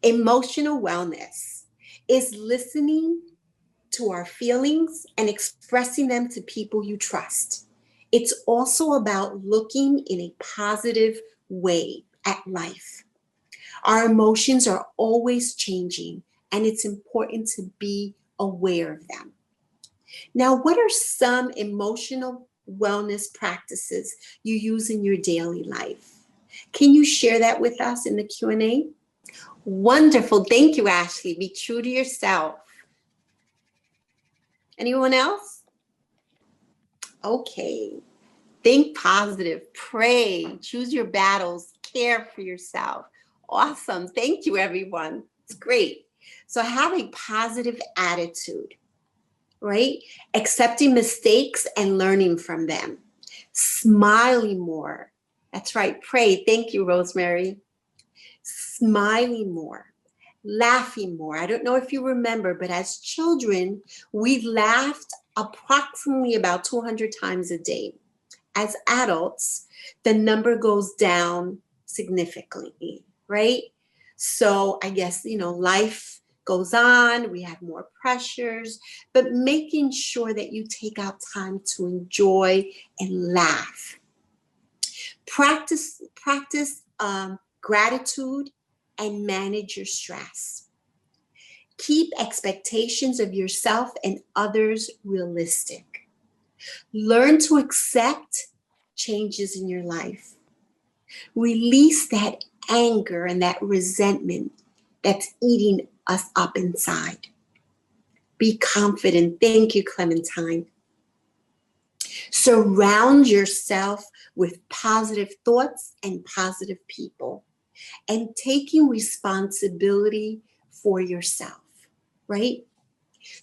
Emotional wellness is listening to our feelings and expressing them to people you trust. It's also about looking in a positive way at life. Our emotions are always changing, and it's important to be aware of them. Now, what are some emotional wellness practices you use in your daily life? Can you share that with us in the Q&A? Wonderful. Thank you, Ashley. Be true to yourself. Anyone else? Okay. Think positive, pray, choose your battles, care for yourself. Awesome. Thank you, everyone. It's great. So have a positive attitude, right? Accepting mistakes and learning from them. Smiling more. That's right. Pray. Thank you, Rosemary. Smiling more. Laughing more. I don't know if you remember, but as children, we laughed approximately about 200 times a day. As adults, the number goes down significantly, right? So I guess, life goes on, we have more pressures, but making sure that you take out time to enjoy and laugh. Practice gratitude and manage your stress. Keep expectations of yourself and others realistic. Learn to accept changes in your life. Release that anger and that resentment that's eating us up inside. Be confident. Thank you, Clementine. Surround yourself with positive thoughts and positive people, and taking responsibility for yourself, right?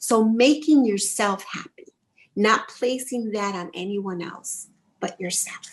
So making yourself happy, not placing that on anyone else but yourself.